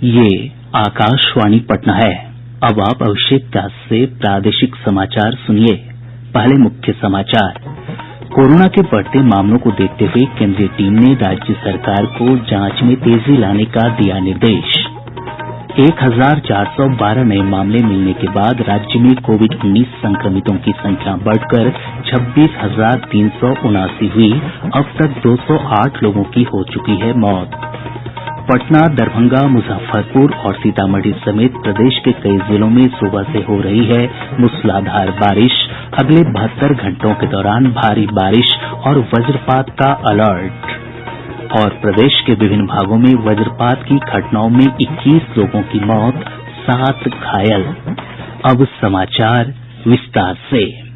ये आकाशवाणी पटना है। अब आप अभिषेक दास से प्रादेशिक समाचार सुनिए। पहले मुख्य समाचार। कोरोना के बढ़ते मामलों को देखते हुए केंद्रीय टीम ने राज्य सरकार को जांच में तेजी लाने का दिया निर्देश। 1412 नये मामले मिलने के बाद राज्य में कोविड-19 संक्रमितों की संख्या बढ़कर 26,379 हुई। अब तक 208 लोगों की हो चुकी है मौत। पटना, दरभंगा, मुजफ्फरपुर और सीतामढ़ी समेत प्रदेश के कई जिलों में सुबह से हो रही है मूसलाधार बारिश। अगले 72 घंटों के दौरान भारी बारिश और वज्रपात का अलर्ट। और प्रदेश के विभिन्न भागों में वज्रपात की घटनाओं में 21 लोगों की मौत, 7 घायल। अब समाचार विस्तार से।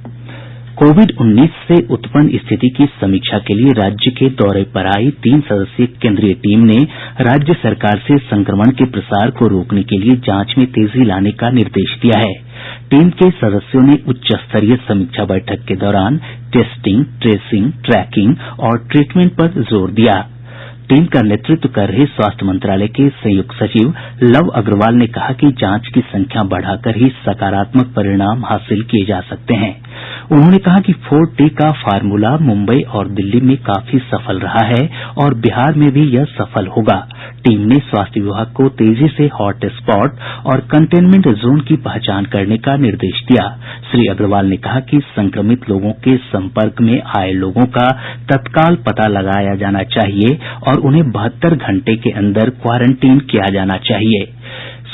कोविड-19 से उत्पन्न स्थिति की समीक्षा के लिए राज्य के दौरे पर आई 3 सदस्यीय केंद्रीय टीम ने राज्य सरकार से संक्रमण के प्रसार को रोकने के लिए जांच में तेजी लाने का निर्देश दिया है। टीम के सदस्यों ने उच्च स्तरीय समीक्षा बैठक के दौरान टेस्टिंग, ट्रेसिंग, ट्रैकिंग और ट्रीटमेंट पर जोर दिया। टीम का नेतृत्व कर रहे स्वास्थ्य मंत्रालय के संयुक्त सचिव लव अग्रवाल ने कहा कि जांच की संख्या बढ़ाकर ही सकारात्मक परिणाम हासिल किए जा सकते हैं। उन्होंने कहा कि 4T का फार्मूला मुंबई और दिल्ली में काफी सफल रहा है और बिहार में भी यह सफल होगा। टीम ने स्वास्थ्य विभाग को तेजी से हॉट स्पॉट और कंटेनमेंट जोन की पहचान करने का निर्देश दिया। श्री अग्रवाल ने कहा कि संक्रमित लोगों के संपर्क में आए लोगों का तत्काल पता लगाया जाना चाहिए और उन्हें 72 घंटे के अंदर क्वारंटीन किया जाना चाहिए।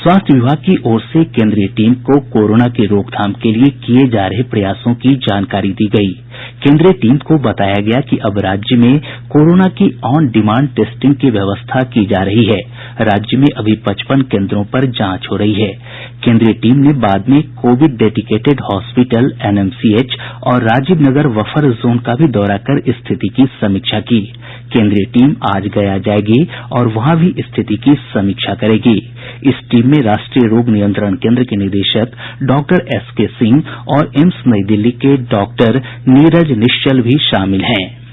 स्वास्थ्य विभाग की ओर से केंद्रीय टीम को कोरोना की रोकथाम के लिए किए जा रहे प्रयासों की जानकारी दी गयी। केंद्रीय टीम को बताया गया कि अब राज्य में कोरोना की ऑन डिमांड टेस्टिंग की व्यवस्था की जा रही है। राज्य में अभी 55 केंद्रों पर जांच हो रही है। केंद्रीय टीम ने बाद में कोविड डेडिकेटेड हॉस्पिटल NMCH और राजीव नगर बफर जोन का भी दौरा कर स्थिति की समीक्षा की। केंद्रीय टीम आज गया जाएगी और वहां भी स्थिति की समीक्षा करेगी। इस टीम में राष्ट्रीय रोग नियंत्रण केंद्र के निदेशक डॉक्टर SK सिंह और एम्स नई दिल्ली के डॉक्टर नीरज निश्चल भी शामिल हैं।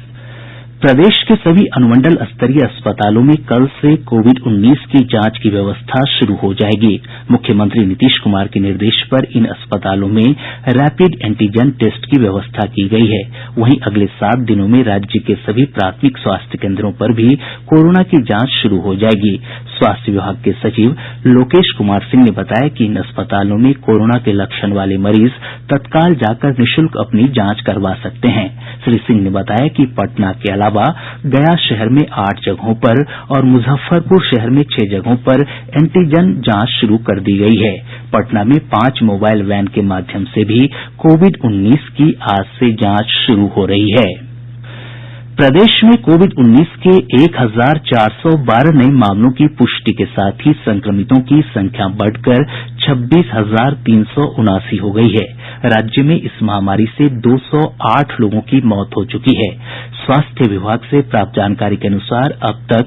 प्रदेश के सभी अनुमंडल स्तरीय अस्पतालों में कल से कोविड-19 की जांच की व्यवस्था शुरू हो जाएगी। मुख्यमंत्री नीतीश कुमार के निर्देश पर इन अस्पतालों में रैपिड एंटीजन टेस्ट की व्यवस्था की गई है। वहीं अगले 7 दिनों में राज्य के सभी प्राथमिक स्वास्थ्य केंद्रों पर भी कोरोना की जांच शुरू हो जाएगी। स्वास्थ्य विभाग के सचिव लोकेश कुमार सिंह ने बताया कि इन अस्पतालों में कोरोना के लक्षण वाले मरीज तत्काल जाकर निःशुल्क अपनी जांच करवा सकते हैं। श्री सिंह ने बताया कि पटना के अलावा गया शहर में 8 जगहों पर और मुजफ्फरपुर शहर में 6 जगहों पर एंटीजन जांच शुरू कर दी गई है। पटना में 5 मोबाइल वैन के माध्यम से भी कोविड-19 की आज से जांच शुरू हो रही है। प्रदेश में कोविड-19 के 1412 नये मामलों की पुष्टि के साथ ही संक्रमितों की संख्या बढ़कर 26,379 हो गई है। राज्य में इस महामारी से 208 लोगों की मौत हो चुकी है। स्वास्थ्य विभाग से प्राप्त जानकारी के अनुसार अब तक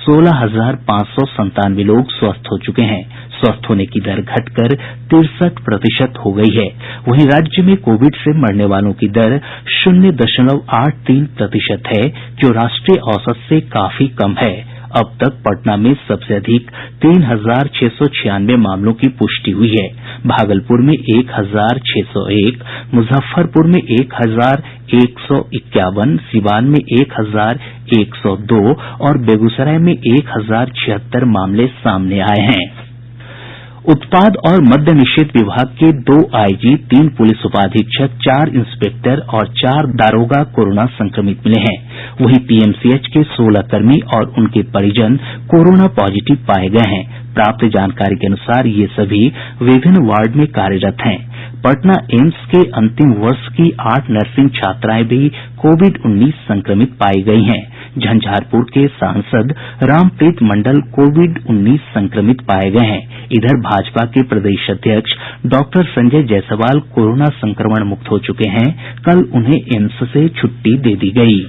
16,597 लोग स्वस्थ हो चुके हैं। स्वस्थ होने की दर घटकर 63% हो गई है। वहीं राज्य में कोविड से मरने वालों की दर 0.83% है, जो राष्ट्रीय औसत से काफी कम है। अब तक पटना में सबसे अधिक 3,696 मामलों की पुष्टि हुई है। भागलपुर में 1,601, मुजफ्फरपुर में 1,151, सिवान में 1,102 और बेगूसराय में 1,076 मामले सामने आए हैं। उत्पाद और मद्य निषेध विभाग के 2 IG, 3 पुलिस उपाधीक्षक, 4 इंस्पेक्टर और 4 दारोगा कोरोना संक्रमित मिले हैं। वहीं PMCH के 16 कर्मी और उनके परिजन कोरोना पॉजिटिव पाए गए हैं। प्राप्त जानकारी के अनुसार ये सभी विभिन्न वार्ड में कार्यरत हैं। पटना एम्स के अंतिम वर्ष की 8 नर्सिंग छात्राएं भी कोविड-19 संक्रमित पाई गई हैं। झंझारपुर के सांसद रामप्रीत मंडल कोविड-19 संक्रमित पाए गए हैं। इधर भाजपा के प्रदेश अध्यक्ष डॉक्टर संजय जायसवाल कोरोना संक्रमण मुक्त हो चुके हैं। कल उन्हें एम्स से छुट्टी दे दी गयी।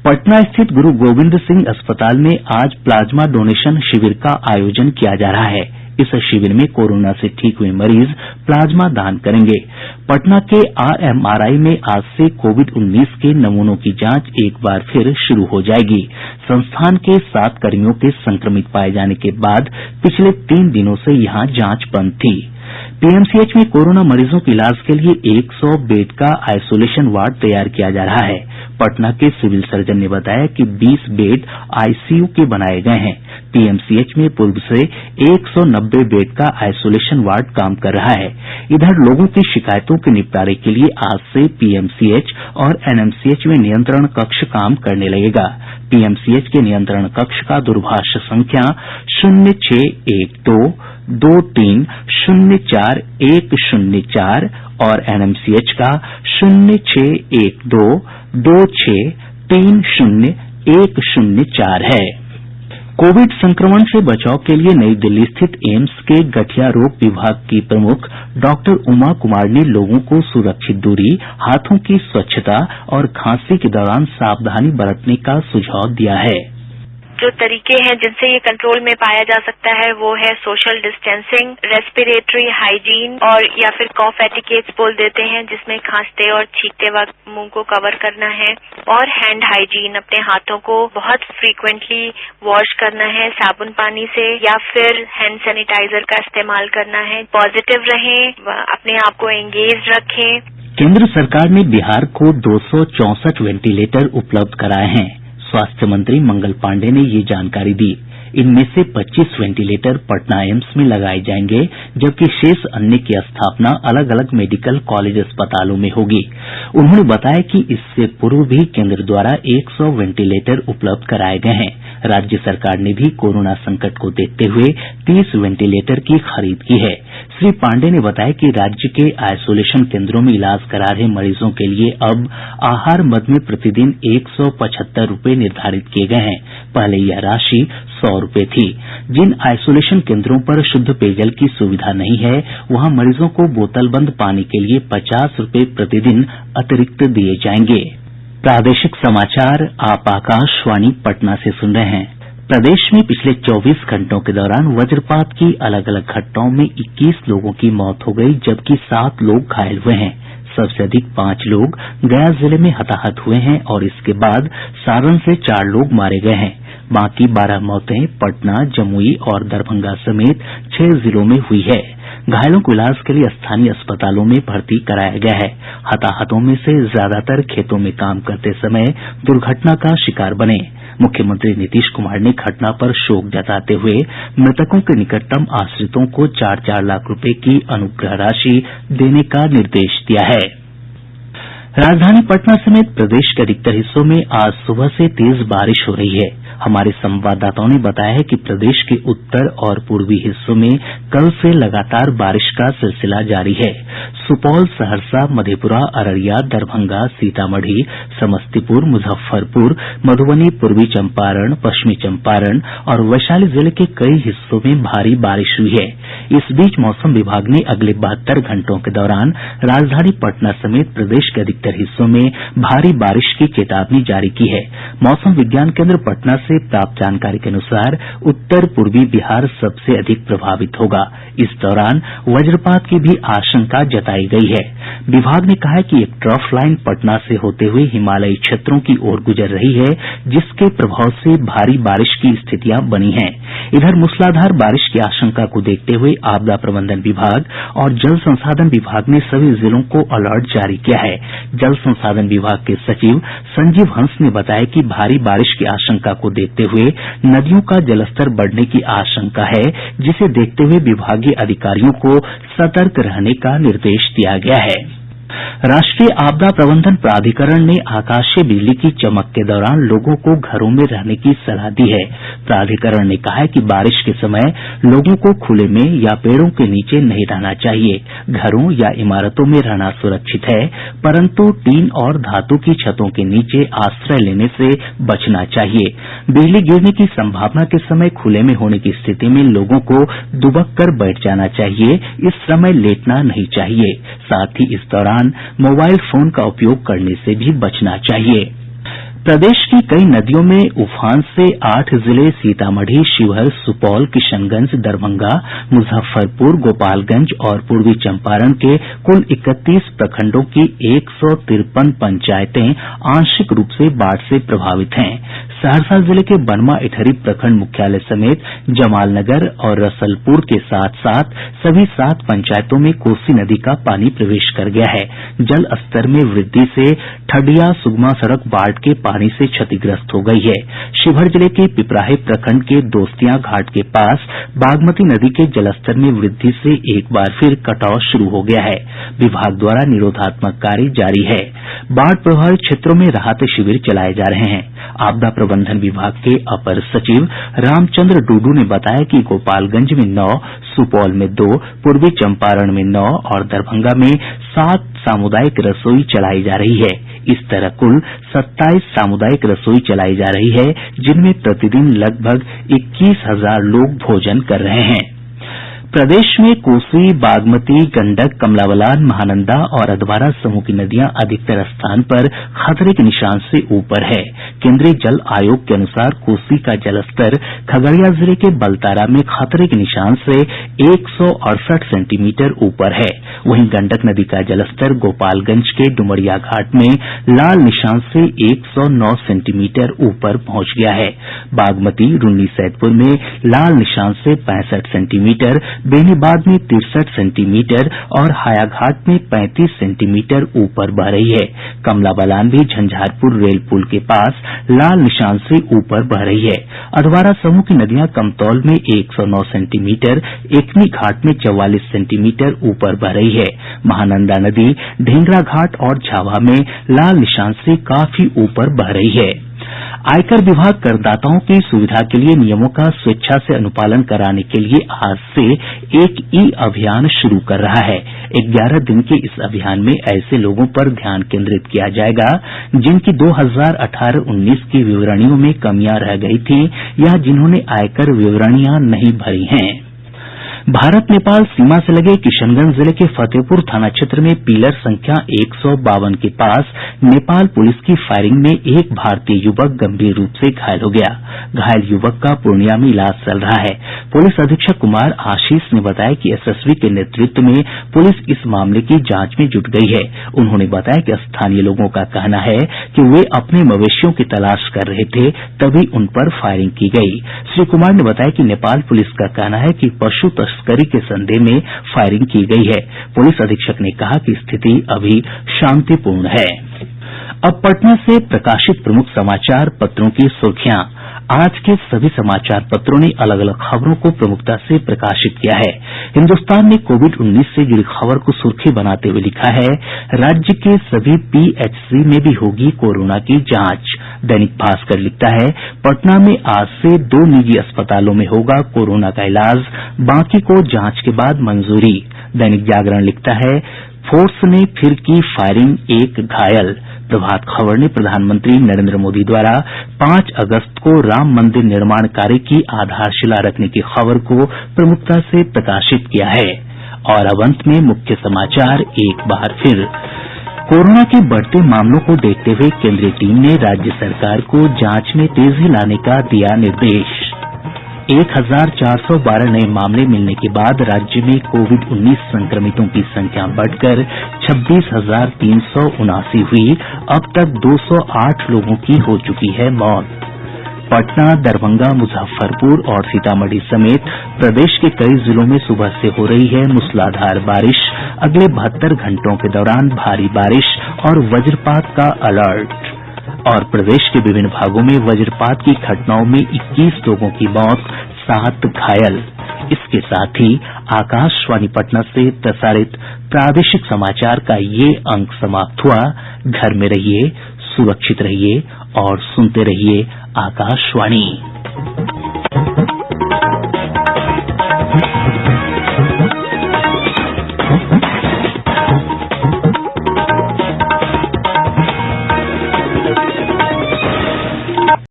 पटना स्थित गुरु गोविंद सिंह अस्पताल में आज प्लाज्मा डोनेशन शिविर का आयोजन किया जा रहा है। इस शिविर में कोरोना से ठीक हुए मरीज प्लाज्मा दान करेंगे। पटना के आरएमआरआई में आज से कोविड-19 के नमूनों की जांच एक बार फिर शुरू हो जायेगी। संस्थान के 7 कर्मियों के संक्रमित पाये जाने के बाद पिछले 3 दिनों से यहां जांच बंद थी। पीएमसीएच में कोरोना मरीजों के इलाज के लिए 100 बेड का आइसोलेशन वार्ड तैयार किया जा रहा है। पटना के सिविल सर्जन ने बताया कि 20 बेड आईसीयू के बनाये गये हैं। पीएमसीएच में पूर्व से 190 बेड का आइसोलेशन वार्ड काम कर रहा है। इधर लोगों की शिकायतों के निपटारे के लिए आज से पीएमसीएच और एनएमसीएच में नियंत्रण कक्ष काम करने लगेगा। पीएमसीएच के नियंत्रण कक्ष का दूरभाष संख्या 061223040104 और एनएमसीएच का 061226300104 है। कोविड संक्रमण से बचाव के लिए नई दिल्ली स्थित एम्स के गठिया रोग विभाग की प्रमुख डॉक्टर उमा कुमार ने लोगों को सुरक्षित दूरी, हाथों की स्वच्छता और खांसी के दौरान सावधानी बरतने का सुझाव दिया है। जो तरीके हैं जिनसे ये कंट्रोल में पाया जा सकता है वो है सोशल डिस्टेंसिंग, रेस्पिरेटरी हाइजीन और या फिर कॉफ एटिकेट्स बोल देते हैं, जिसमें खांसते और छींकते वक्त मुंह को कवर करना है, और हैंड हाइजीन, अपने हाथों को बहुत फ्रीक्वेंटली वॉश करना है साबुन पानी से या फिर हैंड सैनिटाइजर का इस्तेमाल करना है। पॉजिटिव रहें, अपने आप को एंगेज रखें। केंद्र सरकार ने बिहार को 264 वेंटिलेटर उपलब्ध कराए हैं। स्वास्थ्य मंत्री मंगल पांडेय ने ये जानकारी दी। इनमें से 25 वेंटिलेटर पटना एम्स में लगाए जाएंगे, जबकि शेष अन्य की स्थापना अलग अलग मेडिकल कॉलेज अस्पतालों में होगी। उन्होंने बताया कि इससे पूर्व भी केंद्र द्वारा 100 वेंटिलेटर उपलब्ध कराए गए हैं। राज्य सरकार ने भी कोरोना संकट को देखते हुए 30 वेंटिलेटर की खरीद की है। श्री पांडेय ने बताया कि राज्य के आइसोलेशन केंद्रों में इलाज करा रहे मरीजों के लिए अब आहार मद में प्रतिदिन 175 रूपये निर्धारित किए गए हैं। पहले यह राशि 100 रूपये थी। जिन आइसोलेशन केंद्रों पर शुद्ध पेयजल की सुविधा नहीं है, वहां मरीजों को बोतलबंद पानी के लिए 50 रूपये प्रतिदिन अतिरिक्त दिए जाएंगे। प्रादेशिक समाचार आप आकाशवाणी पटना से सुन रहे हैं। प्रदेश में पिछले 24 घंटों के दौरान वज्रपात की अलग अलग घटनाओं में 21 लोगों की मौत हो गई, जबकि 7 लोग घायल हुए हैं। सबसे अधिक 5 लोग गया जिले में हताहत हुए हैं और इसके बाद सारण से 4 लोग मारे गए हैं। बाकी 12 मौतें पटना, जमुई और दरभंगा समेत 6 जिलों में हुई है। घायलों को इलाज के लिए स्थानीय अस्पतालों में भर्ती कराया गया है। हताहतों में से ज्यादातर खेतों में काम करते समय दुर्घटना का शिकार बने। मुख्यमंत्री नीतीश कुमार ने घटना पर शोक जताते हुए मृतकों के निकटतम आश्रितों को 4-4 लाख रुपए की अनुग्रह राशि देने का निर्देश दिया है। राजधानी पटना समेत प्रदेश के अधिकतर हिस्सों में आज सुबह से तेज बारिश हो रही है। हमारे संवाददाताओं ने बताया है कि प्रदेश के उत्तर और पूर्वी हिस्सों में कल से लगातार बारिश का सिलसिला जारी है। सुपौल, सहरसा, मधेपुरा, अररिया, दरभंगा, सीतामढ़ी, समस्तीपुर, मुजफ्फरपुर, मधुबनी, पूर्वी चंपारण, पश्चिमी चंपारण और वैशाली जिले के कई हिस्सों में भारी बारिश हुई है। इस बीच मौसम विभाग ने अगले 72 घंटों के दौरान राजधानी पटना समेत प्रदेश के अधिकतर हिस्सों में भारी बारिश की चेतावनी जारी की है। मौसम विज्ञान केंद्र पटना से प्राप्त जानकारी के अनुसार उत्तर पूर्वी बिहार सबसे अधिक प्रभावित होगा। इस दौरान वज्रपात की भी आशंका जताई गई है। विभाग ने कहा है कि एक ट्रफ लाइन पटना से होते हुए हिमालयी क्षेत्रों की ओर गुजर रही है, जिसके प्रभाव से भारी बारिश की स्थितियां बनी हैं। इधर मूसलाधार बारिश की आशंका को देखते हुए आपदा प्रबंधन विभाग और जल संसाधन विभाग ने सभी जिलों को अलर्ट जारी किया है। जल संसाधन विभाग के सचिव संजीव हंस ने बताया कि भारी बारिश की आशंका को देखते हुए नदियों का जलस्तर बढ़ने की आशंका है, जिसे देखते हुए विभागीय अधिकारियों को सतर्क रहने का निर्देश दिया गया है। राष्ट्रीय आपदा प्रबंधन प्राधिकरण ने आकाशीय बिजली की चमक के दौरान लोगों को घरों में रहने की सलाह दी है। प्राधिकरण ने कहा है कि बारिश के समय लोगों को खुले में या पेड़ों के नीचे नहीं रहना चाहिए। घरों या इमारतों में रहना सुरक्षित है, परंतु टीन और धातु की छतों के नीचे आश्रय लेने से बचना चाहिए। बिजली गिरने की संभावना के समय खुले में होने की स्थिति में लोगों को दुबक कर बैठ जाना चाहिए। इस समय लेटना नहीं चाहिए। साथ ही इस दौरान मोबाइल फोन का उपयोग करने से भी बचना चाहिए। प्रदेश की कई नदियों में उफान से 8 जिले सीतामढ़ी, शिवहर, सुपौल, किशनगंज, दरभंगा, मुजफ्फरपुर, गोपालगंज और पूर्वी चंपारण के कुल 31 प्रखंडों की 153 पंचायतें आंशिक रूप से बाढ़ से प्रभावित हैं। सहरसा जिले के बनमा इटहरी प्रखंड मुख्यालय समेत जमालनगर और रसलपुर के साथ साथ सभी 7 पंचायतों में कोसी नदी का पानी प्रवेश कर गया है। जल स्तर में वृद्धि से ठडिया सुगमा सड़क बाढ़ के पानी से क्षतिग्रस्त हो गई है। शिवहर जिले के पिपराही प्रखंड के दोस्तियां घाट के पास बागमती नदी के जलस्तर में वृद्धि से एक बार फिर कटाव शुरू हो गया है। विभाग द्वारा निरोधात्मक कार्य जारी है। बाढ़ प्रभावित क्षेत्रों में राहत शिविर चलाए जा रहे हैं। आपदा प्रबंधन विभाग के अपर सचिव रामचंद्र डूडू ने बताया कि गोपालगंज में 9, सुपौल में 2, पूर्वी चंपारण में 9 और दरभंगा में 7 सामुदायिक रसोई चलाई जा रही है। इस तरह कुल 27 सामुदायिक रसोई चलाई जा रही है, जिनमें प्रतिदिन लगभग 21,000 लोग भोजन कर रहे हैं। प्रदेश में कोसी, बागमती, गंडक, कमला बलान, महानंदा और अधवारा समूह की नदियां अधिकतर स्थान पर खतरे के निशान से ऊपर है। केंद्रीय जल आयोग के अनुसार कोसी का जलस्तर खगड़िया जिले के बलतारा में खतरे के निशान से 168 सेंटीमीटर ऊपर है। वहीं गंडक नदी का जलस्तर गोपालगंज के डुमरिया घाट में लाल निशान से 109 सेंटीमीटर ऊपर पहुंच गया है। बागमती रून्नीसैदपुर में लाल निशान से 65 सेंटीमीटर, बेनीबाद में 63 सेंटीमीटर और हायाघाट में 35 सेंटीमीटर ऊपर बह रही है। कमला बलान भी झंझारपुर रेल पुल के पास लाल निशान से ऊपर बह रही है। अधवारा समूह की नदियां कमतौल में 109 सेंटीमीटर, एकनी घाट में 44 सेंटीमीटर ऊपर बह रही है। महानंदा नदी ढेंगरा घाट और झावा में लाल निशान से काफी ऊपर बह रही है। आयकर विभाग करदाताओं की सुविधा के लिए नियमों का स्वेच्छा से अनुपालन कराने के लिए आज से एक अभियान शुरू कर रहा है। 11 दिन के इस अभियान में ऐसे लोगों पर ध्यान केंद्रित किया जाएगा जिनकी 2018-19 की विवरणियों में कमियां रह गई थी या जिन्होंने आयकर विवरणियां नहीं भरी हैं। भारत नेपाल सीमा से लगे किशनगंज जिले के फतेहपुर थाना क्षेत्र में पिलर संख्या 152 के पास नेपाल पुलिस की फायरिंग में एक भारतीय युवक गंभीर रूप से घायल हो गया। घायल युवक का पूर्णिया में इलाज चल रहा है। पुलिस अधीक्षक कुमार आशीष ने बताया कि एसएसबी के नेतृत्व में पुलिस इस मामले की जांच में जुट गई है। उन्होंने बताया कि स्थानीय लोगों का कहना है कि वे अपने मवेशियों की तलाश कर रहे थे, तभी उन पर फायरिंग की गई। श्री कुमार ने बताया कि नेपाल पुलिस का कहना है कि पशु तस्करी के संदेह में फायरिंग की गई है। पुलिस अधीक्षक ने कहा कि स्थिति अभी शांतिपूर्ण है। अब पटना से प्रकाशित प्रमुख समाचार पत्रों की सुर्खियां। आज के सभी समाचार पत्रों ने अलग अलग खबरों को प्रमुखता से प्रकाशित किया है। हिन्दुस्तान ने कोविड-19 से जुड़ी खबर को सुर्खी बनाते हुए लिखा है, राज्य के सभी पीएचसी में भी होगी कोरोना की जांच। दैनिक भास्कर लिखता है, पटना में आज से 2 निजी अस्पतालों में होगा कोरोना का इलाज, बाकी को जांच के बाद मंजूरी। दैनिक जागरण लिखता है, फोर्स ने फिर की फायरिंग, 1 घायल। प्रभात खबर ने प्रधानमंत्री नरेंद्र मोदी द्वारा 5 अगस्त को राम मंदिर निर्माण कार्य की आधारशिला रखने की खबर को प्रमुखता से प्रकाशित किया है। और अब अंत में मुख्य समाचार एक बार फिर। कोरोना के बढ़ते मामलों को देखते हुए केंद्रीय टीम ने राज्य सरकार को जांच में तेजी लाने का दिया निर्देश। 1412 नए मामले मिलने के बाद राज्य में कोविड-19 संक्रमितों की संख्या बढ़कर 26,379 हुई। अब तक 208 लोगों की हो चुकी है मौत। पटना, दरभंगा, मुजफ्फरपुर और सीतामढ़ी समेत प्रदेश के कई जिलों में सुबह से हो रही है मूसलाधार बारिश। अगले 72 घंटों के दौरान भारी बारिश और वज्रपात का अलर्ट। और प्रदेश के विभिन्न भागों में वज्रपात की घटनाओं में 21 लोगों की मौत, 7 घायल। इसके साथ ही आकाशवाणी पटना से प्रसारित प्रादेशिक समाचार का ये अंक समाप्त हुआ। घर में रहिए, सुरक्षित रहिए और सुनते रहिए आकाशवाणी।